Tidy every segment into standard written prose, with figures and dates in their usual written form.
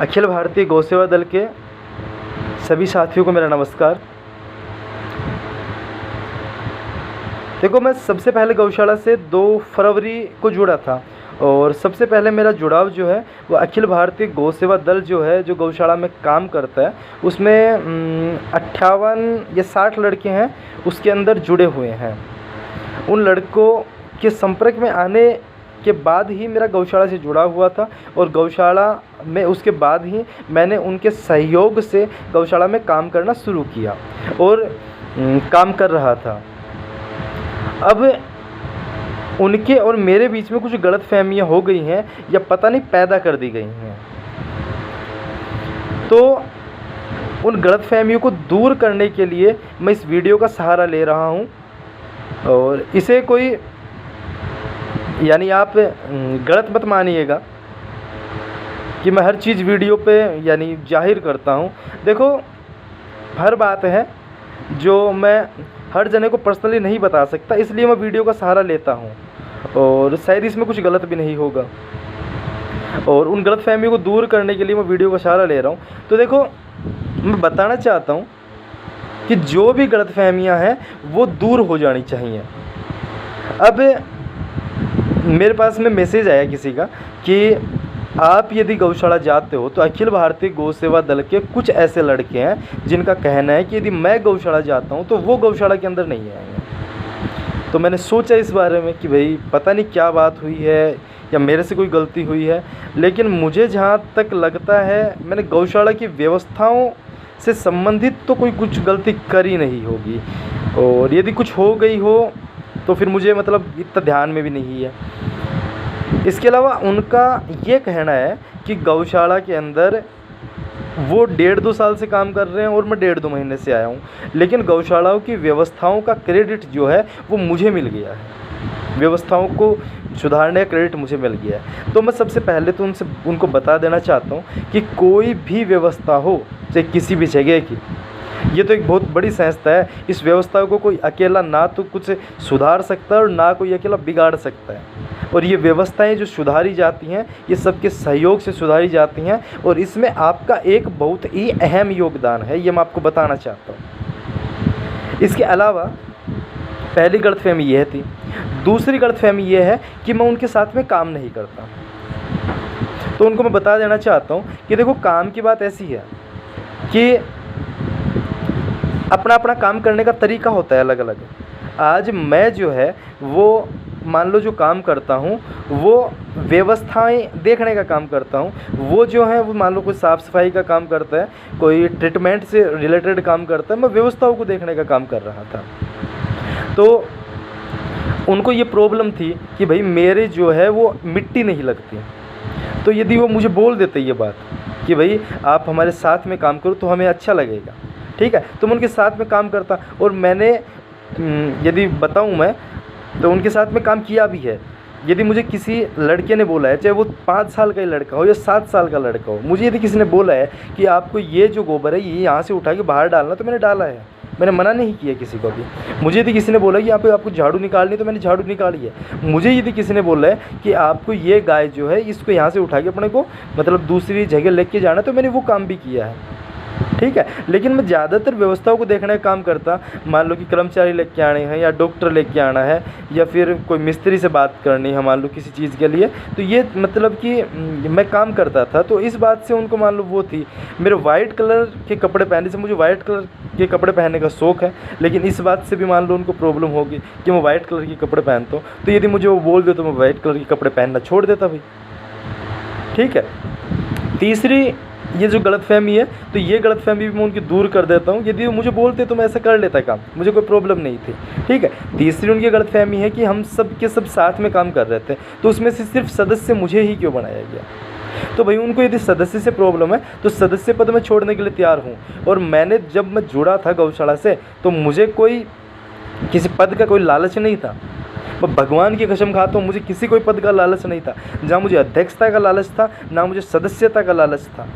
अखिल भारतीय गौ सेवा दल के सभी साथियों को मेरा नमस्कार। देखो, मैं सबसे पहले गौशाला से 2 फरवरी को जुड़ा था और सबसे पहले मेरा जुड़ाव जो है वो अखिल भारतीय गौ सेवा दल जो है, जो गौशाला में काम करता है, उसमें 58 या 60 लड़के हैं, उसके अंदर जुड़े हुए हैं। उन लड़कों के संपर्क में आने के बाद ही मेरा गौशाला से जुड़ा हुआ था और गौशाला में उसके बाद ही मैंने उनके सहयोग से गौशाला में काम करना शुरू किया और काम कर रहा था। अब उनके और मेरे बीच में कुछ गलतफहमियां हो गई हैं या पता नहीं पैदा कर दी गई हैं, तो उन गलतफहमियों को दूर करने के लिए मैं इस वीडियो का सहारा ले रहा हूं। और इसे कोई यानी आप गलत मत मानिएगा कि मैं हर चीज़ वीडियो पे यानी जाहिर करता हूँ। देखो, हर बात है जो मैं हर जने को पर्सनली नहीं बता सकता, इसलिए मैं वीडियो का सहारा लेता हूँ और शायद इसमें कुछ गलत भी नहीं होगा। और उन गलतफहमियों को दूर करने के लिए मैं वीडियो का सहारा ले रहा हूँ। तो देखो, मैं बताना चाहता हूँ कि जो भी गलतफहमियाँ हैं वो दूर हो जानी चाहिए। अब मेरे पास में मैसेज आया किसी का कि आप यदि गौशाला जाते हो तो अखिल भारतीय गौ सेवा दल के कुछ ऐसे लड़के हैं जिनका कहना है कि यदि मैं गौशाला जाता हूं तो वो गौशाला के अंदर नहीं आएंगे। तो मैंने सोचा इस बारे में कि भाई पता नहीं क्या बात हुई है या मेरे से कोई गलती हुई है, लेकिन मुझे जहां तक लगता है मैंने गौशाला की व्यवस्थाओं से संबंधित तो कोई कुछ गलती करी नहीं होगी, और यदि कुछ हो गई हो तो फिर मुझे मतलब इतना ध्यान में भी नहीं है। इसके अलावा उनका ये कहना है कि गौशाला के अंदर वो 1.5-2 साल से काम कर रहे हैं और मैं 1.5-2 महीने से आया हूँ, लेकिन गौशालाओं की व्यवस्थाओं का क्रेडिट जो है वो मुझे मिल गया है। व्यवस्थाओं को सुधारने का क्रेडिट मुझे मिल गया है। तो मैं सबसे पहले तो उनको बता देना चाहता हूँ कि कोई भी व्यवस्था हो, चाहे किसी भी जगह की, ये तो एक बहुत बड़ी संस्था है। इस व्यवस्था को कोई अकेला ना तो कुछ सुधार सकता है और ना कोई अकेला बिगाड़ सकता है। और ये व्यवस्थाएं जो सुधारी जाती हैं ये सबके सहयोग से सुधारी जाती हैं और इसमें आपका एक बहुत ही अहम योगदान है, ये मैं आपको बताना चाहता हूँ। इसके अलावा पहली गलतफहमी यह थी। दूसरी गलतफहमी यह है कि मैं उनके साथ में काम नहीं करता। तो उनको मैं बता देना चाहता हूँ कि देखो, काम की बात ऐसी है कि अपना अपना काम करने का तरीका होता है अलग अलग। आज मैं जो है वो मान लो जो काम करता हूँ वो व्यवस्थाएं देखने का काम करता हूँ, वो जो है वो मान लो कोई साफ़ सफाई का काम करता है, कोई ट्रीटमेंट से रिलेटेड काम करता है, मैं व्यवस्थाओं को देखने का काम कर रहा था। तो उनको ये प्रॉब्लम थी कि भाई मेरे जो है वो मिट्टी नहीं लगती। तो यदि वो मुझे बोल देते ये बात कि भाई आप हमारे साथ में काम करो तो हमें अच्छा लगेगा, ठीक है, तो मैं उनके साथ में काम करता। और मैंने यदि बताऊं मैं तो उनके साथ में काम किया भी है। यदि मुझे किसी लड़के ने बोला है, चाहे वो 5 साल का ही लड़का हो या 7 साल का लड़का हो, मुझे यदि किसी ने बोला है कि आपको ये जो गोबर है ये यहाँ से उठा के बाहर डालना, तो मैंने डाला है, मैंने मना नहीं किया किसी को भी। मुझे यदि किसी ने बोला कि यहाँ पे आपको झाड़ू निकालनी, तो मैंने झाड़ू निकाली है। मुझे यदि किसी ने बोला है कि आपको ये गाय जो है इसको यहाँ से उठा के अपने को मतलब दूसरी जगह लेके जाना, तो मैंने वो काम भी किया है, ठीक है। लेकिन मैं ज़्यादातर व्यवस्थाओं को देखने का काम करता। मान लो कि कर्मचारी लेके आने हैं या डॉक्टर लेके आना है या फिर कोई मिस्त्री से बात करनी है मान लो किसी चीज़ के लिए, तो ये मतलब कि मैं काम करता था। तो इस बात से उनको मान लो वो थी। मेरे वाइट कलर के कपड़े पहनने से, मुझे वाइट कलर के कपड़े पहनने का शौक़ है, लेकिन इस बात से भी मान लो उनको प्रॉब्लम होगी कि मैं वाइट कलर के कपड़े पहनता हूँ। तो यदि मुझे वो बोल दे तो मैं वाइट कलर के कपड़े पहनना छोड़ देता भाई, ठीक है। तीसरी ये जो गलतफहमी है, तो ये गलतफहमी भी मैं उनकी दूर कर देता हूँ। यदि वो मुझे बोलते तो मैं ऐसा कर लेता काम, मुझे कोई प्रॉब्लम नहीं थी, ठीक है। तीसरी उनकी गलतफहमी है कि हम सब के सब साथ में काम कर रहे थे, तो उसमें से सिर्फ सदस्य मुझे ही क्यों बनाया गया। तो भाई उनको यदि सदस्य से प्रॉब्लम है तो सदस्य पद मैं छोड़ने के लिए तैयार हूँ। और मैंने जब मैं जुड़ा था गौशाला से तो मुझे कोई किसी पद का कोई लालच नहीं था। मैं भगवान की कसम खाता हूँ, मुझे किसी कोई पद का लालच नहीं था। जहाँ मुझे अध्यक्षता का लालच था, ना मुझे सदस्यता का लालच था,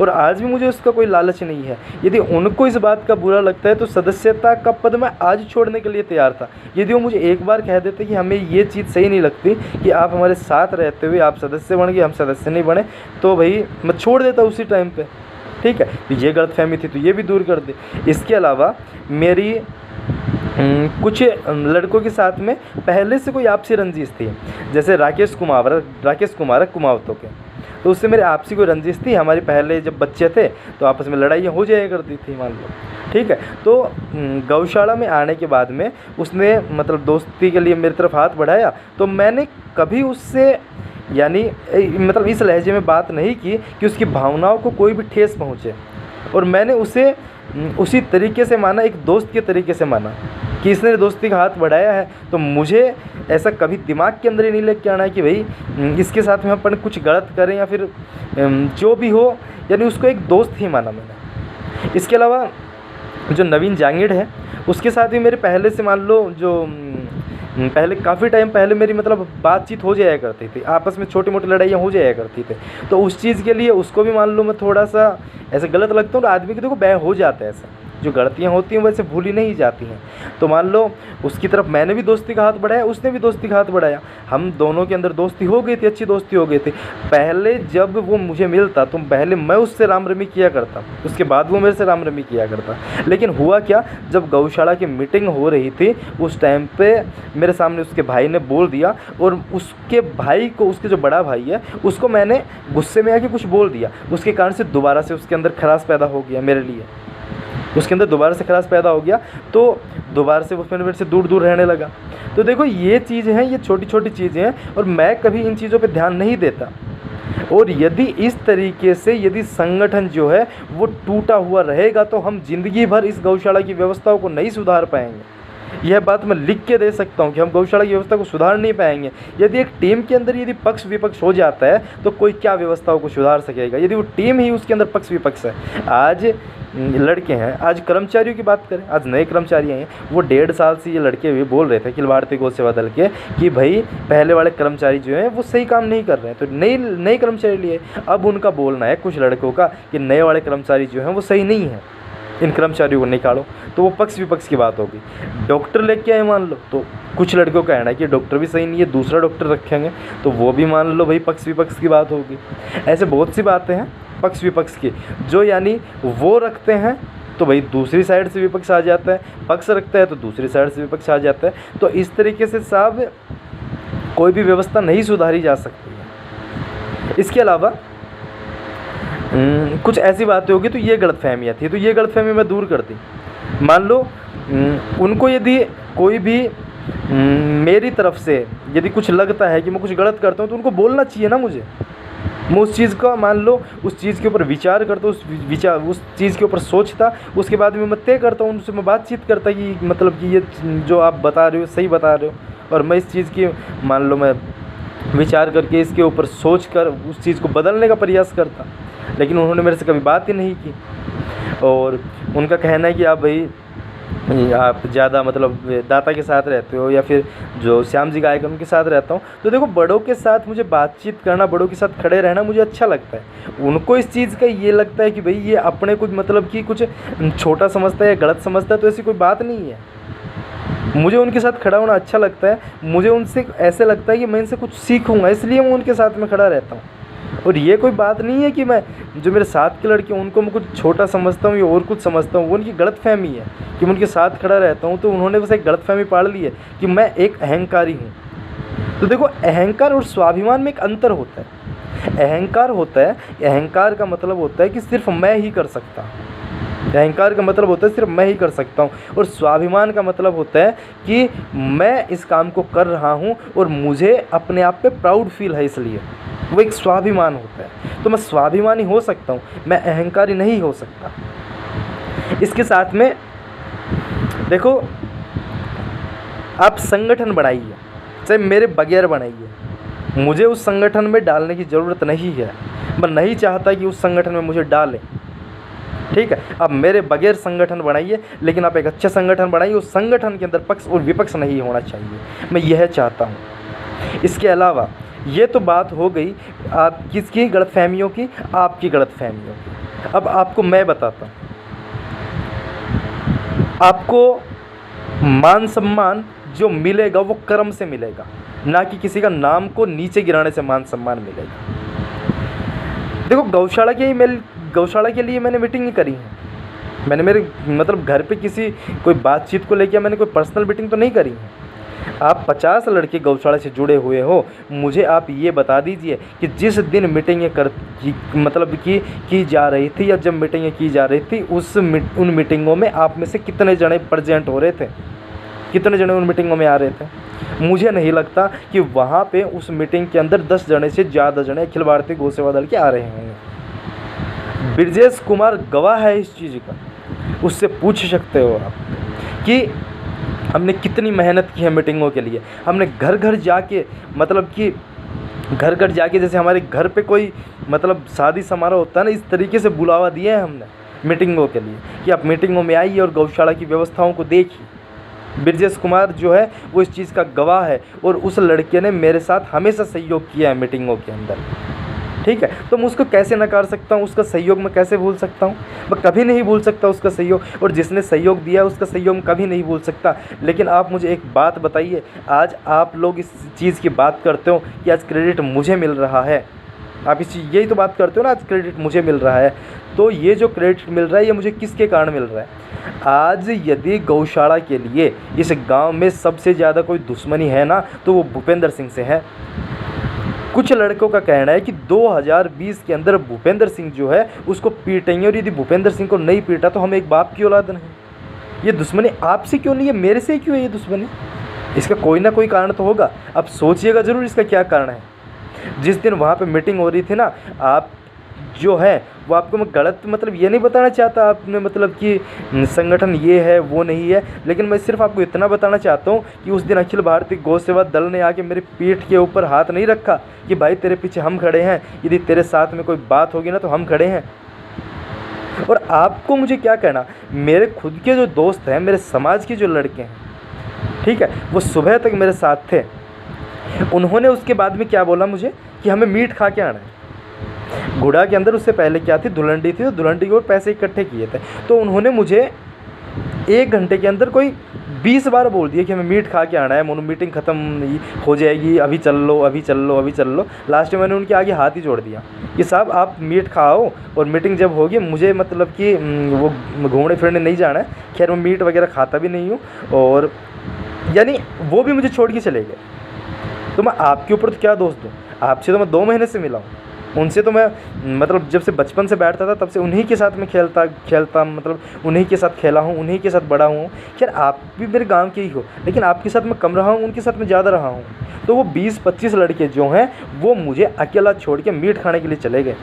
और आज भी मुझे उसका कोई लालच नहीं है। यदि उनको इस बात का बुरा लगता है तो सदस्यता का पद मैं आज छोड़ने के लिए तैयार था। यदि वो मुझे एक बार कह देते कि हमें ये चीज़ सही नहीं लगती कि आप हमारे साथ रहते हुए आप सदस्य बन गए, हम सदस्य नहीं बने, तो भाई मैं छोड़ देता उसी टाइम पर। ठीक है, तो ये गलतफहमी थी तो ये भी दूर कर दे। इसके अलावा मेरी कुछ लड़कों के साथ में पहले से कोई आपसी रंजिश थी, जैसे राकेश कुमार कुमावतों के, तो उससे मेरी आपसी कोई रंजिश थी। हमारी पहले जब बच्चे थे तो आपस में लड़ाइयाँ हो जाया करती थी, मान लो। ठीक है, तो गौशाला में आने के बाद में उसने मतलब दोस्ती के लिए मेरी तरफ हाथ बढ़ाया, तो मैंने कभी उससे यानी मतलब इस लहजे में बात नहीं की कि उसकी भावनाओं को कोई भी ठेस पहुँचे, और मैंने उसे उसी तरीके से माना, एक दोस्त के तरीके से माना कि इसने दोस्ती का हाथ बढ़ाया है, तो मुझे ऐसा कभी दिमाग के अंदर ही नहीं लेके आना है कि भाई इसके साथ में अपन कुछ गलत करें या फिर जो भी हो, यानी उसको एक दोस्त ही माना मैंने। इसके अलावा जो नवीन जांगिड़ है उसके साथ भी मेरे पहले से मान लो जो पहले काफ़ी टाइम पहले मेरी मतलब बातचीत हो जाया करती थी, आपस में छोटी मोटी लड़ाइयाँ हो जाया करती थी, तो उस चीज़ के लिए उसको भी मान लो मैं थोड़ा सा ऐसे गलत लगता हूँ। आदमी की देखो बैर हो जाता है, ऐसा जो गलतियाँ होती हैं वैसे भूली नहीं जाती हैं। तो मान लो उसकी तरफ मैंने भी दोस्ती का हाथ बढ़ाया, उसने भी दोस्ती का हाथ बढ़ाया, हम दोनों के अंदर दोस्ती हो गई थी, अच्छी दोस्ती हो गई थी। पहले जब वो मुझे मिलता तो पहले मैं उससे राम रमी किया करता, उसके बाद वो मेरे से राम रमी किया करता। लेकिन हुआ क्या, जब गौशाला की मीटिंग हो रही थी उस टाइम पर मेरे सामने उसके भाई ने बोल दिया, और उसके भाई को, उसके जो बड़ा भाई है उसको मैंने गुस्से में आके कुछ बोल दिया, उसके कारण से दोबारा से उसके अंदर खराश पैदा हो गया, मेरे लिए उसके अंदर दोबारा से खराश पैदा हो गया, तो दोबारा से वो मेरे से दूर दूर रहने लगा। तो देखो ये चीज़ हैं, ये छोटी छोटी चीज़ें हैं, और मैं कभी इन चीज़ों पे ध्यान नहीं देता। और यदि इस तरीके से यदि संगठन जो है वो टूटा हुआ रहेगा तो हम जिंदगी भर इस गौशाला की व्यवस्थाओं को नहीं सुधार पाएंगे। यह बात मैं लिख के दे सकता हूँ कि हम गौशाला की व्यवस्था को सुधार नहीं पाएंगे। यदि एक टीम के अंदर यदि पक्ष विपक्ष हो जाता है तो कोई क्या व्यवस्थाओं को सुधार सकेगा, यदि वो टीम ही उसके अंदर पक्ष विपक्ष है। आज लड़के हैं, आज कर्मचारियों की बात करें, आज नए कर्मचारी हैं, वो 1.5 साल से ये लड़के भी बोल रहे थे कि भारतीय गौ सेवा दल के कि भाई पहले वाले कर्मचारी जो हैं वो सही काम नहीं कर रहे हैं, तो नए कर्मचारी लिए। अब उनका बोलना है कुछ लड़कों का कि नए वाले कर्मचारी जो हैं वो सही नहीं है, इन कर्मचारियों को निकालो, तो वो पक्ष विपक्ष की बात होगी। डॉक्टर लेके आए मान लो, तो कुछ लड़कों का कहना है कि डॉक्टर भी सही नहीं है, दूसरा डॉक्टर रखेंगे, तो वो भी मान लो भाई पक्ष विपक्ष की बात होगी। ऐसे बहुत सी बातें हैं पक्ष विपक्ष की, जो यानी वो रखते हैं तो भाई दूसरी साइड से विपक्ष आ जाता है, पक्ष रखता है तो दूसरी साइड से विपक्ष आ जाता है। तो इस तरीके से साहब कोई भी व्यवस्था नहीं सुधारी जा सकती है। इसके अलावा कुछ ऐसी बातें होगी तो ये गलतफहमियाँ थी, तो ये गलतफहमी मैं दूर कर दी। मान लो उनको यदि कोई भी मेरी तरफ से यदि कुछ लगता है कि मैं कुछ गलत करता हूँ तो उनको बोलना चाहिए ना मुझे। मैं उस चीज़ का मान लो उस चीज़ के ऊपर विचार करता, उस चीज़ के ऊपर सोचता, उसके बाद में मैं तय करता हूँ, उनसे मैं बातचीत करता कि मतलब कि ये जो आप बता रहे हो सही बता रहे हो, और मैं इस चीज़ की मान लो मैं विचार करके इसके ऊपर सोच कर उस चीज़ को बदलने का प्रयास करता। लेकिन उन्होंने मेरे से कभी बात ही नहीं की, और उनका कहना है कि आप भाई आप ज़्यादा मतलब दाता के साथ रहते हो, या फिर जो श्याम जी गायक उनके साथ रहता हूँ। तो देखो बड़ों के साथ मुझे बातचीत करना, बड़ों के साथ खड़े रहना मुझे अच्छा लगता है। उनको इस चीज़ का ये लगता है कि भाई ये अपने कुछ मतलब कि कुछ छोटा समझता है या गलत समझता है, तो ऐसी कोई बात नहीं है। मुझे उनके साथ खड़ा होना अच्छा लगता है, मुझे उनसे ऐसे लगता है कि मैं इनसे कुछ सीखूँगा, इसलिए मैं उनके साथ में खड़ा रहता हूँ। और ये कोई बात नहीं है कि मैं जो मेरे साथ के लड़के उनको मैं कुछ छोटा समझता हूँ या और कुछ समझता हूँ, वो उनकी गलतफहमी है कि मैं उनके साथ खड़ा रहता हूँ। तो उन्होंने बस एक गलतफहमी पाड़ ली है कि मैं एक अहंकारी हूँ। तो देखो अहंकार और स्वाभिमान में एक अंतर होता है। अहंकार होता है, अहंकार का मतलब होता है कि सिर्फ मैं ही कर सकता हूँ, अहंकार का मतलब होता है सिर्फ मैं ही कर सकता हूँ। और स्वाभिमान का मतलब होता है कि मैं इस काम को कर रहा हूँ और मुझे अपने आप पे प्राउड फील है, इसलिए वो एक स्वाभिमान होता है। तो मैं स्वाभिमानी हो सकता हूँ, मैं अहंकारी नहीं हो सकता। इसके साथ में देखो आप संगठन बनाइए, चाहे मेरे बगैर बनाइए, मुझे उस संगठन में डालने की ज़रूरत नहीं है। मैं नहीं चाहता कि उस संगठन में मुझे डालें। ठीक है। अब मेरे बगैर संगठन बनाइए, लेकिन आप एक अच्छा संगठन बनाइए, उस संगठन के अंदर पक्ष और विपक्ष नहीं होना चाहिए, मैं यह चाहता हूँ। इसके अलावा ये तो बात हो गई आप किसकी गलतफहमियों की, आपकी गलतफहमियों की। अब आपको मैं बताता हूँ, आपको मान सम्मान जो मिलेगा वो कर्म से मिलेगा, ना कि किसी का नाम को नीचे गिराने से मान सम्मान मिलेगा। देखो गौशाला के लिए मैंने मीटिंग करी है, मैंने मेरे मतलब घर पे किसी कोई बातचीत को लेकर मैंने कोई पर्सनल मीटिंग तो नहीं करी है। आप 50 लड़के गौशाला से जुड़े हुए हो, मुझे आप ये बता दीजिए कि जिस दिन मीटिंगें की जा रही थी या जब मीटिंगें की जा रही थी उन मीटिंगों में आप में से कितने जने प्रेजेंट हो रहे थे, कितने जने उन मीटिंगों में आ रहे थे। मुझे नहीं लगता कि वहाँ पे उस मीटिंग के अंदर 10 जने से ज़्यादा जने अखिल भारतीय गौ सेवा दल के आ रहे होंगे। ब्रजेश कुमार गवाह है इस चीज़ का, उससे पूछ सकते हो आप कि हमने कितनी मेहनत की है मीटिंगों के लिए। हमने घर घर जाके घर घर जाके जैसे हमारे घर पे कोई शादी समारोह होता है ना, इस तरीके से बुलावा दिए हैं हमने मीटिंगों के लिए कि आप मीटिंगों में आइए और गौशाला की व्यवस्थाओं को देखिए। ब्रजेश कुमार जो है वो इस चीज़ का गवाह है और उस लड़के ने मेरे साथ हमेशा सहयोग किया है मीटिंगों के अंदर, ठीक है। तो मैं उसको कैसे नकार सकता हूँ, उसका सहयोग मैं कैसे भूल सकता हूँ? मैं कभी नहीं भूल सकता उसका सहयोग, और जिसने सहयोग दिया उसका सहयोग मैं कभी नहीं भूल सकता। लेकिन आप मुझे एक बात बताइए, आज आप लोग इस चीज़ की बात करते हो कि आज क्रेडिट मुझे मिल रहा है, आप यही तो बात करते हो ना, आज क्रेडिट मुझे मिल रहा है। तो ये जो क्रेडिट मिल रहा है ये मुझे किसके कारण मिल रहा है? आज यदि गौशाला के लिए इस गांव में सबसे ज़्यादा कोई दुश्मनी है ना, तो वो भूपेंद्र सिंह से है। कुछ लड़कों का कहना है कि 2020 के अंदर भूपेंद्र सिंह जो है उसको पीटेंगे, और यदि भूपेंद्र सिंह को नहीं पीटा तो हम एक बाप की औलाद नहीं। ये दुश्मनी आपसे क्यों नहीं है, मेरे से क्यों है ये दुश्मनी? इसका कोई ना कोई कारण तो होगा, अब सोचिएगा ज़रूर इसका क्या कारण है। जिस दिन वहाँ पे मीटिंग हो रही थी ना, आप जो है वो आपको मैं गलत ये नहीं बताना चाहता आपने कि संगठन ये है वो नहीं है, लेकिन मैं सिर्फ आपको इतना बताना चाहता हूँ कि उस दिन अखिल भारतीय गौ सेवा दल ने आके मेरी पीठ के ऊपर हाथ नहीं रखा कि भाई तेरे पीछे हम खड़े हैं, यदि तेरे साथ में कोई बात होगी ना तो हम खड़े हैं। और आपको मुझे क्या कहना, मेरे खुद के जो दोस्त हैं, मेरे समाज के जो लड़के हैं, ठीक है, वो सुबह तक मेरे साथ थे। उन्होंने उसके बाद में क्या बोला मुझे कि हमें मीट खा के आना है। घुड़ा के अंदर उससे पहले क्या थी, धुलंडी थी, तो धुलंडी के ऊपर पैसे इकट्ठे किए थे। तो उन्होंने मुझे 1 घंटे के अंदर कोई 20 बार बोल दिया कि हमें मीट खा के आना है, मीटिंग ख़त्म हो जाएगी, अभी चल लो, अभी चल लो, अभी चल लो। लास्ट में मैंने उनके आगे हाथ ही जोड़ दिया कि साहब आप मीट खाओ और मीटिंग जब होगी मुझे कि वो घूमने फिरने नहीं जाना है। खैर मैं मीट वगैरह खाता भी नहीं हूँ, और यानी वो भी मुझे छोड़ के चले गए। तो मैं आपके ऊपर तो क्या दोष दूँ? आपसे तो मैं 2 महीने से मिला हूँ, उनसे तो मैं जब से बचपन से बैठता था तब से उन्हीं के साथ मैं खेलता उन्हीं के साथ खेला हूँ, उन्हीं के साथ बड़ा हूँ। खैर आप भी मेरे गांव के ही हो, लेकिन आपके साथ मैं कम रहा हूँ, उनके साथ मैं ज़्यादा रहा हूँ। तो वो 20-25 लड़के जो हैं वो मुझे अकेला छोड़ के मीट खाने के लिए चले गए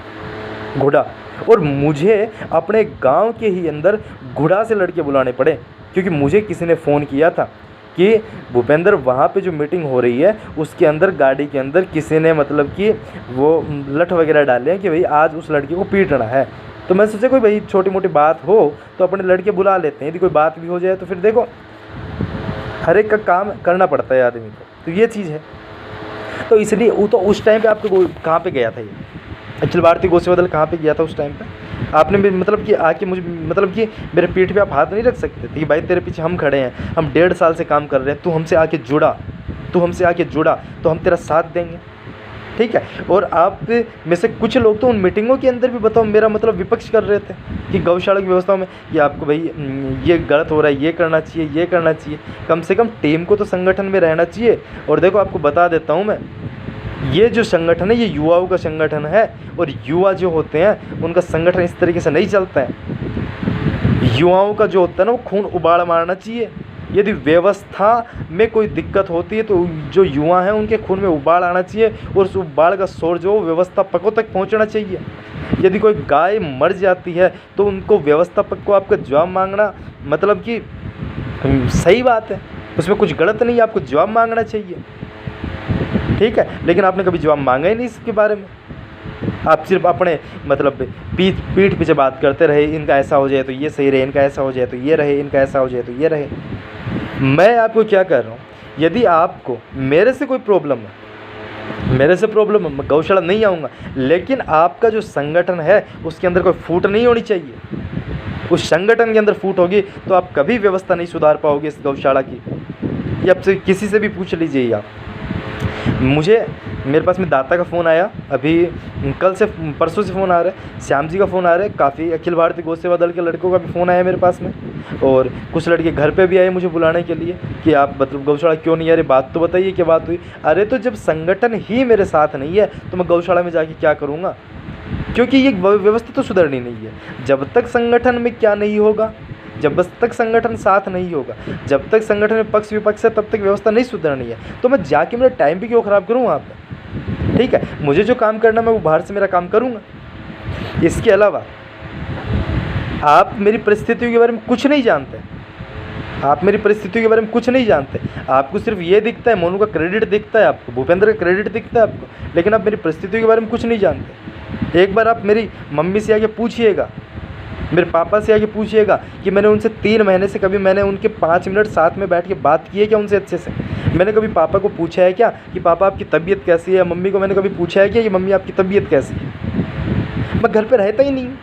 घुड़ा, और मुझे अपने गाँव के ही अंदर घुड़ा से लड़के बुलाने पड़े, क्योंकि मुझे किसी ने फ़ोन किया था कि भूपेंद्र वहाँ पे जो मीटिंग हो रही है उसके अंदर गाड़ी के अंदर किसी ने कि वो लठ वगैरह डाले हैं कि भाई आज उस लड़के को पीटना है। तो मैं सोचा कोई भाई छोटी मोटी बात हो तो अपने लड़के बुला लेते हैं, यदि कोई बात भी हो जाए तो फिर देखो हर एक का काम करना पड़ता है आदमी को, तो ये चीज़ है। तो इसलिए वो तो उस टाइम पर आपको कहाँ पर गया था, ये अखिल भारतीय गौ सेवा दल कहाँ पर गया था उस टाइम पर? आपने भी कि आके मुझे कि मेरे पीठ पे आप हाथ नहीं रख सकते थे कि भाई तेरे पीछे हम खड़े हैं, हम 1.5 साल से काम कर रहे हैं, तू हमसे आके जुड़ा तो हम तेरा साथ देंगे, ठीक है। और आप में से कुछ लोग तो उन मीटिंगों के अंदर भी बताओ मेरा विपक्ष कर रहे थे कि गौशाला की व्यवस्था में ये आपको भाई ये गलत हो रहा है, ये करना चाहिए। कम से कम टीम को तो संगठन में रहना चाहिए। और देखो आपको बता देता हूँ मैं, ये जो संगठन है ये युवाओं का संगठन है, और युवा जो होते हैं उनका संगठन इस तरीके से नहीं चलता है। युवाओं का जो होता है ना वो खून उबाल मारना चाहिए। यदि व्यवस्था में कोई दिक्कत होती है तो जो युवा हैं उनके खून में उबाल आना चाहिए, और उस उबाल का शोर जो व्यवस्थापकों तक पहुंचना चाहिए। यदि कोई गाय मर जाती है तो उनको व्यवस्थापक को आपका जवाब मांगना कि सही बात है, उसमें कुछ गलत नहीं है, आपको जवाब मांगना चाहिए, ठीक है। लेकिन आपने कभी जवाब मांगा ही नहीं इसके बारे में। आप सिर्फ अपने मतलब पीठ पीछे बात करते रहे, इनका ऐसा हो जाए तो ये सही रहे, इनका ऐसा हो जाए तो ये रहे, इनका ऐसा हो जाए तो ये रहे। मैं आपको क्या कर रहा हूँ, यदि आपको मेरे से कोई प्रॉब्लम है, मेरे से प्रॉब्लम है, मैं गौशाला नहीं आऊँगा, लेकिन आपका जो संगठन है उसके अंदर कोई फूट नहीं होनी चाहिए। उस संगठन के अंदर फूट होगी तो आप कभी व्यवस्था नहीं सुधार पाओगे इस गौशाला की। ये आपसे किसी से भी पूछ लीजिए आप। मेरे पास में दाता का फ़ोन आया, अभी कल से परसों से फ़ोन आ रहा है, श्याम जी का फ़ोन आ रहा है, काफ़ी अखिल भारतीय गौ सेवा दल के लड़कों का भी फ़ोन आया मेरे पास में, और कुछ लड़के घर पे भी आए मुझे बुलाने के लिए कि आप मतलब गौशाला क्यों नहीं आ रहे, बात तो बताइए क्या बात हुई। अरे तो जब संगठन ही मेरे साथ नहीं है तो मैं गौशाला में जाके क्या करूँगा, क्योंकि ये व्यवस्था तो सुधरनी नहीं है। जब तक संगठन में क्या नहीं होगा, जब तक संगठन साथ नहीं होगा, जब तक संगठन में पक्ष विपक्ष है, तब तक व्यवस्था नहीं सुधरनी है। तो मैं जाके मेरा टाइम भी क्यों ख़राब करूँ वहाँ पर। ठीक है, मुझे जो काम करना मैं वो बाहर से मेरा काम करूँगा। इसके अलावा आप मेरी परिस्थितियों के बारे में कुछ नहीं जानते, आप मेरी परिस्थितियों के बारे में कुछ नहीं जानते। आपको सिर्फ ये दिखता है, मोनू का क्रेडिट दिखता है आपको, भूपेंद्र का क्रेडिट दिखता है आपको, लेकिन आप मेरी परिस्थितियों के बारे में कुछ नहीं जानते। एक बार आप मेरी मम्मी से आके पूछिएगा, मेरे पापा से आके पूछिएगा कि मैंने उनसे 3 महीने से कभी मैंने उनके 5 मिनट साथ में बैठ के बात की है क्या उनसे अच्छे से। मैंने कभी पापा को पूछा है क्या कि पापा आपकी तबीयत कैसी है, मम्मी को मैंने कभी पूछा है क्या कि मम्मी आपकी तबीयत कैसी है। मैं घर पे रहता ही नहीं हूँ,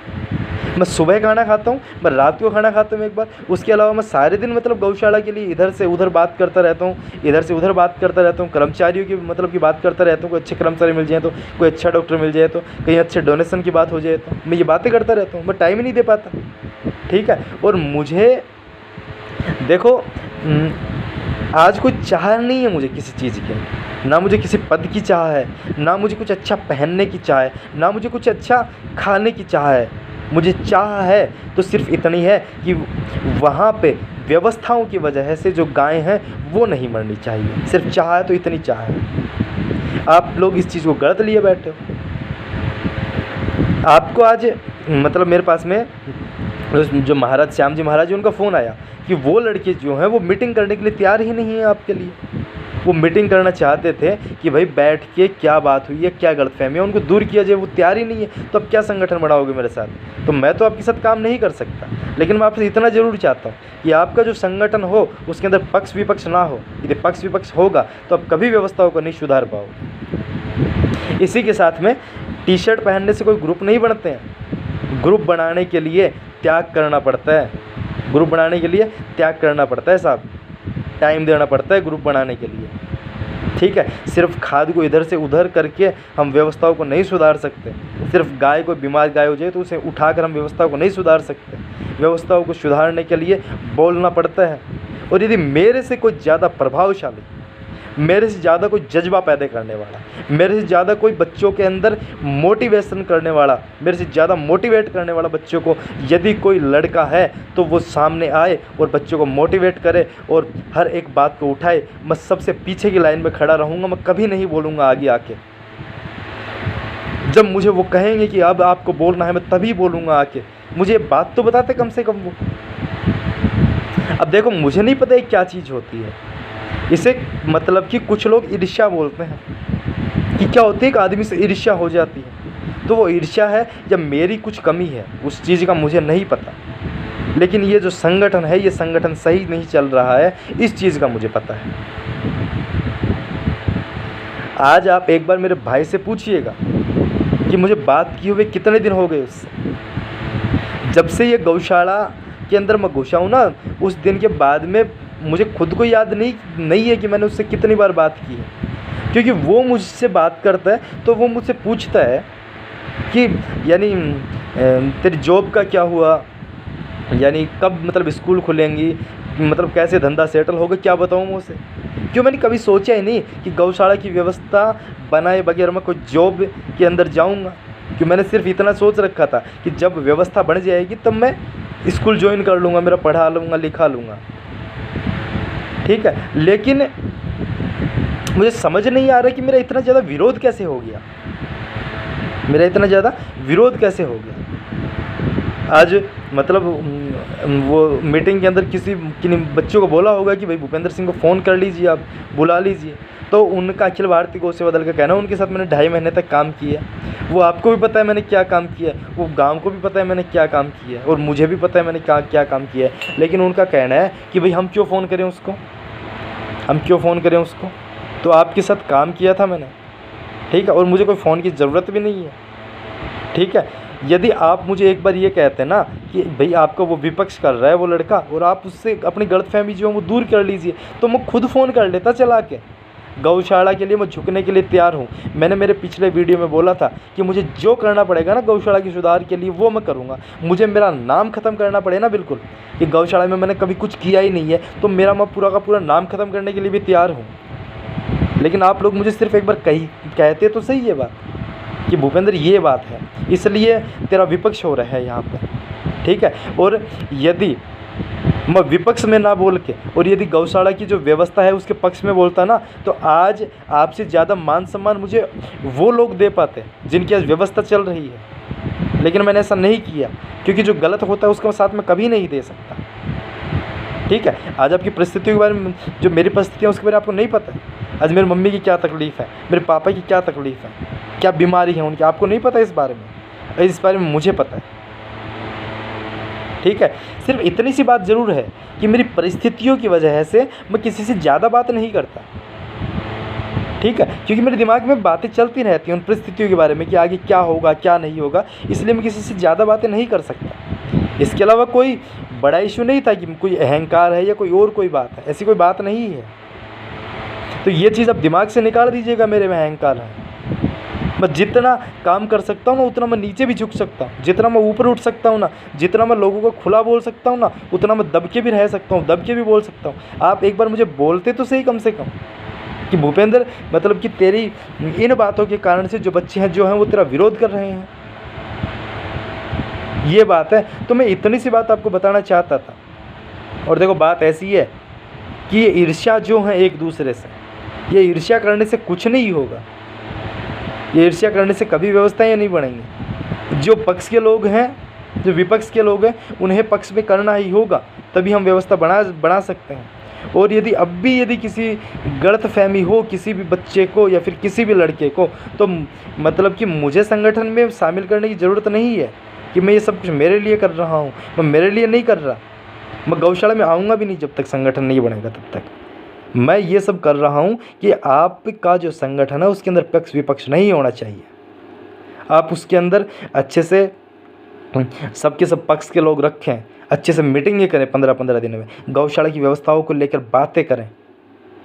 मैं सुबह खाना खाता हूँ, मैं रात को खाना खाता हूँ एक बार, उसके अलावा मैं सारे दिन मतलब गौशाला के लिए इधर से उधर बात करता रहता हूँ, इधर से उधर बात करता रहता हूँ, कर्मचारियों की मतलब की बात करता रहता हूँ। कोई अच्छे कर्मचारी मिल जाए तो, कोई अच्छा डॉक्टर मिल जाए तो, कहीं अच्छे डोनेशन की बात हो जाए तो, मैं ये बातें करता रहता हूँ, मैं टाइम ही नहीं दे पाता। ठीक है, और मुझे देखो आज कोई चाह नहीं है मुझे किसी चीज़ की, ना मुझे किसी पद की चाह है, ना मुझे कुछ अच्छा पहनने की चाह है, ना मुझे कुछ अच्छा खाने की चाह है। मुझे चाह है तो सिर्फ इतनी है कि वहाँ पे व्यवस्थाओं की वजह से जो गायें हैं वो नहीं मरनी चाहिए, सिर्फ चाह है तो इतनी चाह है। आप लोग इस चीज़ को गलत लिए बैठे हो। आपको आज मतलब मेरे पास में जो महाराज श्याम जी महाराज उनका फ़ोन आया कि वो लड़के जो हैं वो मीटिंग करने के लिए तैयार ही नहीं है आपके लिए। वो मीटिंग करना चाहते थे कि भाई बैठ के क्या बात हुई है, क्या गलतफहमी है, उनको दूर किया जाए, वो तैयार ही नहीं है। तो अब क्या संगठन बनाओगे मेरे साथ? तो मैं तो आपके साथ काम नहीं कर सकता, लेकिन मैं आपसे इतना ज़रूर चाहता हूँ कि आपका जो संगठन हो उसके अंदर पक्ष विपक्ष ना हो। यदि पक्ष विपक्ष होगा तो आप कभी व्यवस्थाओं को नहीं सुधार पाओगे। इसी के साथ में टी-शर्ट पहनने से कोई ग्रुप नहीं बनते हैं। ग्रुप बनाने के लिए त्याग करना पड़ता है, ग्रुप बनाने के लिए त्याग करना पड़ता है साहब, टाइम देना पड़ता है ग्रुप बनाने के लिए। ठीक है, सिर्फ खाद को इधर से उधर करके हम व्यवस्थाओं को नहीं सुधार सकते। सिर्फ गाय को बीमार गाय हो जाए तो उसे उठाकर हम व्यवस्थाओं को नहीं सुधार सकते। व्यवस्थाओं को सुधारने के लिए बोलना पड़ता है। और यदि मेरे से कोई ज़्यादा प्रभावशाली, मेरे से ज़्यादा कोई जज्बा पैदा करने वाला, मेरे से ज़्यादा कोई बच्चों के अंदर मोटिवेशन करने वाला, मेरे से ज़्यादा मोटिवेट करने वाला बच्चों को यदि कोई लड़का है तो वो सामने आए और बच्चों को मोटिवेट करे और हर एक बात को उठाए। मैं सबसे पीछे की लाइन में खड़ा रहूँगा, मैं कभी नहीं बोलूँगा आगे आके। जब मुझे वो कहेंगे कि अब आपको बोलना है, मैं तभी बोलूँगा आके। मुझे बात तो बताते कम से कम वो। अब देखो, मुझे नहीं पता ये क्या चीज़ होती है। इसे मतलब कि कुछ लोग ईर्ष्या बोलते हैं कि क्या होती है, एक आदमी से ईर्ष्या हो जाती है। तो वो ईर्ष्या है या मेरी कुछ कमी है, उस चीज़ का मुझे नहीं पता। लेकिन ये जो संगठन है, ये संगठन सही नहीं चल रहा है, इस चीज़ का मुझे पता है। आज आप एक बार मेरे भाई से पूछिएगा कि मुझे बात किए हुए कितने दिन हो गए उससे। जब से ये गौशाला के अंदर मैं घुसा हूँ ना, उस दिन के बाद में मुझे खुद को याद नहीं है कि मैंने उससे कितनी बार बात की है। क्योंकि वो मुझसे बात करता है तो वो मुझसे पूछता है कि यानी तेरी जॉब का क्या हुआ, यानी कब मतलब स्कूल खुलेंगी, मतलब कैसे धंधा सेटल होगा, क्या बताऊँ मैं उसे। क्यों मैंने कभी सोचा ही नहीं कि गौशाला की व्यवस्था बनाए बगैर मैं कोई जॉब के अंदर जाऊँगा। क्यों मैंने सिर्फ इतना सोच रखा था कि जब व्यवस्था बन जाएगी तब मैं स्कूल ज्वाइन कर लूँगा, मेरा पढ़ा लूँगा, लिखा लूँगा। ठीक है, लेकिन मुझे समझ नहीं आ रहा कि मेरा इतना ज़्यादा विरोध कैसे हो गया, मेरा इतना ज़्यादा विरोध कैसे हो गया। आज मतलब वो मीटिंग के अंदर किन्हीं बच्चों को बोला होगा कि भाई भूपेंद्र सिंह को फ़ोन कर लीजिए, आप बुला लीजिए। तो उनका अखिल भारतीय गौ सेवा दल का कहना है उनके साथ मैंने 2.5 महीने तक काम किया। वो आपको भी पता है मैंने क्या काम किया है, वो गाँव को भी पता है मैंने क्या काम किया है, और मुझे भी पता है मैंने क्या काम किया है। लेकिन उनका कहना है कि भाई हम क्यों फ़ोन करें उसको, हम क्यों फ़ोन करें उसको। तो आपके साथ काम किया था मैंने, ठीक है, और मुझे कोई फ़ोन की ज़रूरत भी नहीं है, ठीक है। यदि आप मुझे एक बार ये कहते हैं ना कि भाई आपका वो विपक्ष कर रहा है वो लड़का, और आप उससे अपनी गलतफहमी जो है वो दूर कर लीजिए, तो मैं खुद फ़ोन कर लेता चला के। गौशाला के लिए मैं झुकने के लिए तैयार हूँ। मैंने मेरे पिछले वीडियो में बोला था कि मुझे जो करना पड़ेगा ना गौशाला की सुधार के लिए वो मैं करूँगा। मुझे मेरा नाम ख़त्म करना पड़े ना, बिल्कुल, कि गौशाला में मैंने कभी कुछ किया ही नहीं है, तो मेरा मैं पूरा का पूरा नाम ख़त्म करने के लिए भी तैयार हूँ। लेकिन आप लोग मुझे सिर्फ एक बार कहते तो सही ये बात कि भूपेंद्र ये बात है, इसलिए तेरा विपक्ष हो रहा है यहाँ पर, ठीक है। और यदि मैं विपक्ष में ना बोल के और यदि गौशाला की जो व्यवस्था है उसके पक्ष में बोलता ना, तो आज आपसे ज़्यादा मान सम्मान मुझे वो लोग दे पाते जिनकी आज व्यवस्था चल रही है। लेकिन मैंने ऐसा नहीं किया, क्योंकि जो गलत होता है उसका साथ में कभी नहीं दे सकता, ठीक है। आज आपकी परिस्थितियों के बारे में, जो मेरी परिस्थितियाँ उसके बारे में आपको नहीं पता है। आज मेरी मम्मी की क्या तकलीफ़ है, मेरे पापा की क्या तकलीफ़ है, क्या बीमारी है उनकी, आपको नहीं पता इस बारे में। इस बारे में मुझे पता है, ठीक है। सिर्फ इतनी सी बात ज़रूर है कि मेरी परिस्थितियों की वजह से मैं किसी से ज़्यादा बात नहीं करता, ठीक है, क्योंकि मेरे दिमाग में बातें चलती रहती हैं उन परिस्थितियों के बारे में कि आगे क्या होगा क्या नहीं होगा, इसलिए मैं किसी से ज़्यादा बातें नहीं कर सकता। इसके अलावा कोई बड़ा इशू नहीं था कि कोई अहंकार है या कोई और कोई बात है, ऐसी कोई बात नहीं है। तो ये चीज़ आप दिमाग से निकाल दीजिएगा, मेरे में अहंकार है। मैं जितना काम कर सकता हूँ ना उतना मैं नीचे भी झुक सकता हूँ, जितना मैं ऊपर उठ सकता हूँ ना, जितना मैं लोगों को खुला बोल सकता हूँ ना, उतना मैं दब के भी रह सकता हूँ, दब के भी बोल सकता हूँ। आप एक बार मुझे बोलते तो सही कम से कम कि भूपेंद्र, मतलब कि तेरी इन बातों के कारण से जो बच्चे हैं जो हैं वो तेरा विरोध कर रहे हैं, ये बात है। तो मैं इतनी सी बात आपको बताना चाहता था। और देखो बात ऐसी है कि ये ईर्ष्या जो है एक दूसरे से, ये ईर्ष्या करने से कुछ नहीं होगा, ये ईर्ष्या करने से कभी व्यवस्थाएं नहीं बढ़ेंगी। जो पक्ष के लोग हैं, जो विपक्ष के लोग हैं, उन्हें पक्ष में करना ही होगा, तभी हम व्यवस्था बना सकते हैं। और यदि किसी गलत फहमी हो किसी भी बच्चे को या फिर किसी भी लड़के को, तो मतलब कि मुझे संगठन में शामिल करने की ज़रूरत नहीं है कि मैं ये सब कुछ मेरे लिए कर रहा हूँ। मैं मेरे लिए नहीं कर रहा, मैं गौशाला में आऊँगा भी नहीं जब तक संगठन नहीं बनेगा, तब तक मैं ये सब कर रहा हूँ कि आपका जो संगठन है उसके अंदर पक्ष विपक्ष नहीं होना चाहिए। आप उसके अंदर अच्छे से सबके सब पक्ष के लोग रखें, अच्छे से मीटिंगें करें 15-15 दिन में, गौशाला की व्यवस्थाओं को लेकर बातें करें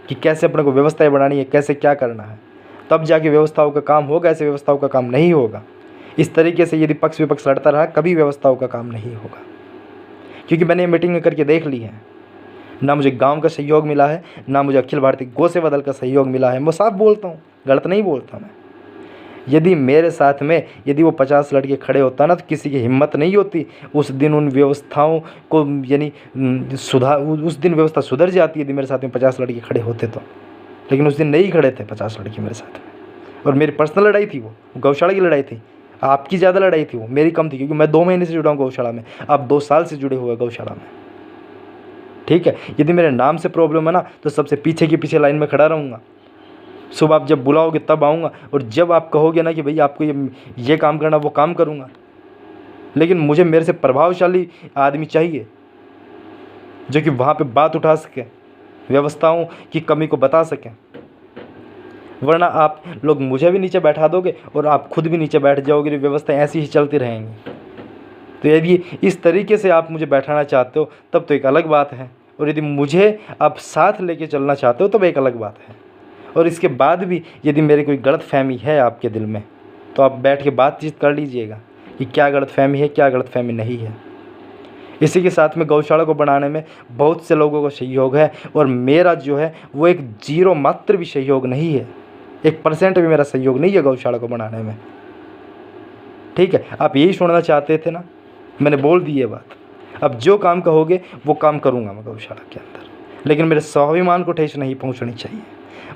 कि कैसे अपने को व्यवस्थाएं बनानी है, कैसे क्या करना है, तब जाके व्यवस्थाओं का काम होगा। ऐसे व्यवस्थाओं का काम नहीं होगा। इस तरीके से यदि पक्ष विपक्ष लड़ता रहा, कभी व्यवस्थाओं का काम नहीं होगा। क्योंकि मैंने ये मीटिंग करके देख ली है, ना मुझे गांव का सहयोग मिला है, ना मुझे अखिल भारतीय गौ सेवा दल का सहयोग मिला है। मैं साफ बोलता हूँ, गलत नहीं बोलता मैं। यदि मेरे साथ में यदि वो 50 लड़के खड़े होता ना, तो किसी की हिम्मत नहीं होती उस दिन उन व्यवस्थाओं को, यानी उस दिन व्यवस्था सुधर जाती यदि मेरे साथ में 50 लड़के खड़े होते तो। लेकिन उस दिन नहीं खड़े थे 50 लड़के मेरे साथ में, और मेरी पर्सनल लड़ाई थी, वो गौशाला की लड़ाई थी। आपकी ज़्यादा लड़ाई थी, वो मेरी कम थी, क्योंकि मैं 2 महीने से जुड़ा हूँ गौशाला में, आप 2 साल से जुड़े हुए गौशाला में, ठीक है। यदि मेरे नाम से प्रॉब्लम है ना, तो सबसे पीछे की पीछे लाइन में खड़ा रहूँगा। सुबह आप जब बुलाओगे तब आऊँगा, और जब आप कहोगे ना कि भाई आपको ये काम करना, वो काम करूँगा। लेकिन मुझे मेरे से प्रभावशाली आदमी चाहिए जो कि वहाँ पे बात उठा सके, व्यवस्थाओं की कमी को बता सकें। वरना आप लोग मुझे भी नीचे बैठा दोगे और आप खुद भी नीचे बैठ जाओगे, व्यवस्था ऐसी ही चलती रहेंगी। तो यदि इस तरीके से आप मुझे बैठाना चाहते हो तब तो एक अलग बात है, और यदि मुझे आप साथ लेके चलना चाहते हो तब एक अलग बात है। और इसके बाद भी यदि मेरी कोई गलत फहमी है आपके दिल में, तो आप बैठ के बातचीत कर लीजिएगा कि क्या गलत फहमी है, क्या गलत फहमी नहीं है। इसी के साथ में गौशाला को बनाने में बहुत से लोगों का सहयोग है, और मेरा जो है वो एक 0 मात्र भी सहयोग नहीं है, 1% भी मेरा सहयोग नहीं है गौशाला को बनाने में, ठीक है। आप यही सुनना चाहते थे ना, मैंने बोल दी ये बात। अब जो काम कहोगे वो काम करूँगा मैं गौशाला के अंदर, लेकिन मेरे स्वाभिमान को ठेस नहीं पहुँचनी चाहिए।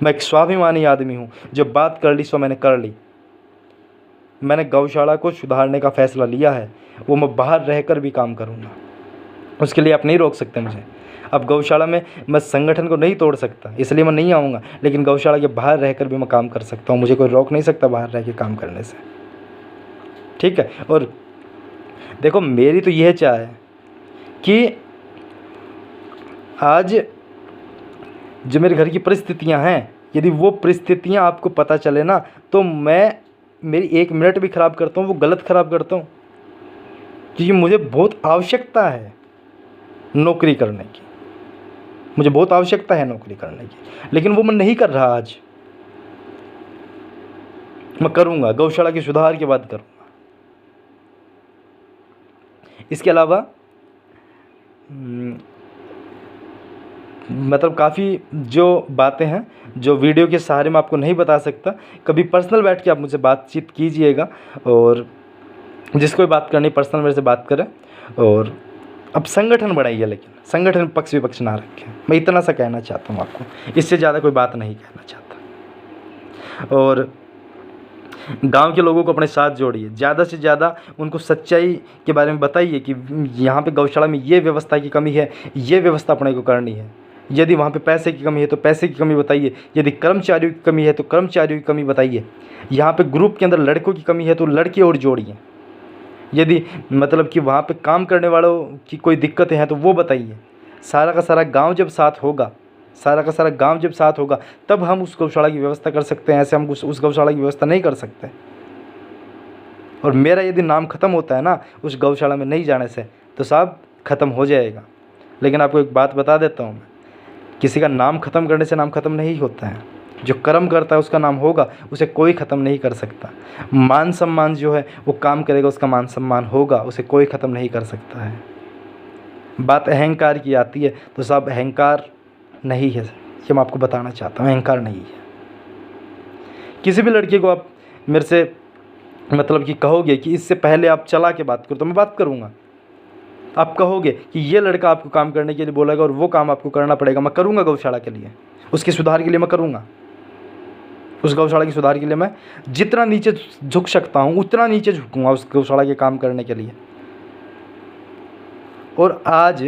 मैं एक स्वाभिमानी आदमी हूँ, जो बात कर ली सो मैंने कर ली, मैंने गौशाला को सुधारने का फ़ैसला लिया है, वो मैं बाहर रहकर भी काम करूँगा। उसके लिए आप नहीं रोक सकते मुझे। अब गौशाला में मैं संगठन को नहीं तोड़ सकता, इसलिए मैं नहीं आऊँगा, लेकिन गौशाला के बाहर रहकर भी मैं काम कर सकता हूँ। मुझे कोई रोक नहीं सकता बाहर रह के काम करने से, ठीक है। और देखो, मेरी तो यह चाह है कि आज जो मेरे घर की परिस्थितियाँ हैं, यदि वो परिस्थितियाँ आपको पता चले ना, तो मैं मेरी 1 मिनट भी ख़राब करता हूँ वो गलत ख़राब करता हूँ, क्योंकि मुझे बहुत आवश्यकता है नौकरी करने की, मुझे बहुत आवश्यकता है नौकरी करने की, लेकिन वो मैं नहीं कर रहा। आज मैं करूँगा, गौशाला के सुधार के बाद करूँगा। इसके अलावा मतलब काफ़ी जो बातें हैं जो वीडियो के सहारे मैं आपको नहीं बता सकता, कभी पर्सनल बैठ के आप मुझसे बातचीत कीजिएगा, और जिसको भी बात करनी पर्सनल मेरे से बात करें। और अब संगठन बढ़ाइए, लेकिन संगठन पक्ष विपक्ष ना रखें। मैं इतना सा कहना चाहता हूँ आपको, इससे ज़्यादा कोई बात नहीं कहना चाहता। और गांव के लोगों को अपने साथ जोड़िए, ज़्यादा से ज़्यादा उनको सच्चाई के बारे में बताइए कि यहाँ पे गौशाला में ये व्यवस्था की कमी है, ये व्यवस्था अपने को करनी है। यदि वहाँ पे पैसे की कमी है तो पैसे की कमी बताइए, यदि कर्मचारियों की कमी है तो कर्मचारियों की कमी बताइए। यहाँ पे ग्रुप के अंदर लड़कों की कमी है तो लड़के और जोड़िए। यदि मतलब कि वहाँ पे काम करने वालों की कोई दिक्कतें हैं तो वो बताइए। सारा का सारा गाँव जब साथ होगा, सारा का सारा गांव जब साथ होगा, तब हम उस गौशाला की व्यवस्था कर सकते हैं। ऐसे हम उस गौशाला की व्यवस्था नहीं कर सकते। और मेरा यदि नाम ख़त्म होता है ना उस गौशाला में नहीं जाने से, तो साहब ख़त्म हो जाएगा। लेकिन आपको एक बात बता देता हूँ मैं, किसी का नाम ख़त्म करने से नाम ख़त्म नहीं होता है। जो कर्म करता है उसका नाम होगा, उसे कोई ख़त्म नहीं कर सकता। मान सम्मान जो है वो काम करेगा, उसका मान सम्मान होगा, उसे कोई ख़त्म नहीं कर सकता है। बात अहंकार की आती है तो साहब अहंकार नहीं है, ये मैं आपको बताना चाहता हूँ, अहंकार नहीं है। किसी भी लड़के को आप मेरे से मतलब कि कहोगे कि इससे पहले आप चला के बात करो, तो मैं बात करूँगा। आप कहोगे कि ये लड़का आपको काम करने के लिए बोलेगा और वो काम आपको करना पड़ेगा, मैं करूँगा गौशाला के लिए, उसके सुधार के लिए मैं करूँगा। उस गौशाला के सुधार के लिए मैं जितना नीचे झुक सकता हूँ उतना नीचे झुकूँगा उस गौशाला के काम करने के लिए। और आज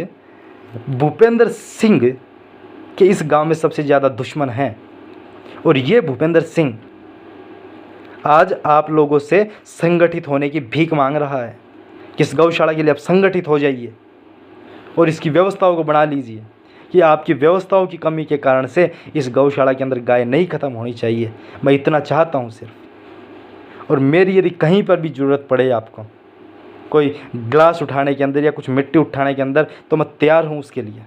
भूपेंद्र सिंह के इस गांव में सबसे ज़्यादा दुश्मन हैं, और ये भूपेंद्र सिंह आज आप लोगों से संगठित होने की भीख मांग रहा है कि इस गौशाला के लिए आप संगठित हो जाइए और इसकी व्यवस्थाओं को बढ़ा लीजिए। कि आपकी व्यवस्थाओं की कमी के कारण से इस गौशाला के अंदर गाय नहीं ख़त्म होनी चाहिए, मैं इतना चाहता हूँ सिर्फ। और मेरी यदि कहीं पर भी ज़रूरत पड़े आपको कोई ग्लास उठाने के अंदर या कुछ मिट्टी उठाने के अंदर, तो मैं तैयार हूँ उसके लिए,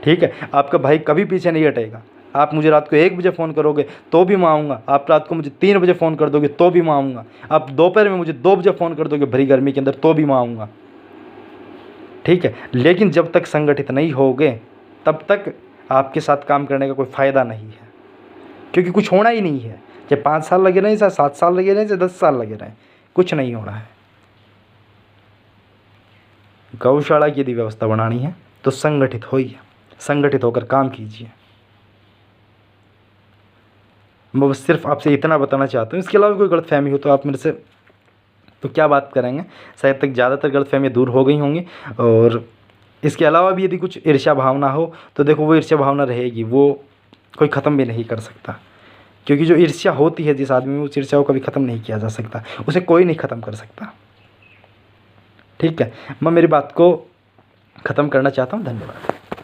ठीक है। आपका भाई कभी पीछे नहीं हटेगा। आप मुझे रात को 1 बजे फ़ोन करोगे तो भी मैं आऊँगा, आप रात को मुझे 3 बजे फ़ोन कर दोगे तो भी मैं आऊँगा, आप दोपहर में मुझे 2 बजे फ़ोन कर दोगे भरी गर्मी के अंदर तो भी मैं आऊँगा, ठीक है। लेकिन जब तक संगठित नहीं होगे तब तक आपके साथ काम करने का कोई फ़ायदा नहीं है, क्योंकि कुछ होना ही नहीं है। चाहे 5 साल लगे रहें, चाहे 7 साल लगे रहें, चाहे 10 साल लगे रहें, कुछ नहीं होना है। गौशाला की यदि व्यवस्था बनानी है तो संगठित होइए, संगठित होकर काम कीजिए। मैं बस सिर्फ आपसे इतना बताना चाहता हूँ। इसके अलावा कोई गलतफहमी हो तो आप मेरे से तो क्या बात करेंगे, शायद तक ज़्यादातर गलतफहमियाँ दूर हो गई होंगी। और इसके अलावा भी यदि कुछ ईर्ष्या भावना हो तो देखो वो ईर्ष्या भावना रहेगी, वो कोई ख़त्म भी नहीं कर सकता, क्योंकि जो ईर्ष्या होती है जिस आदमी में, उस ईर्ष्या को कभी ख़त्म नहीं किया जा सकता, उसे कोई नहीं ख़त्म कर सकता, ठीक है। मैं मेरी बात को ख़त्म करना चाहता हूँ। धन्यवाद।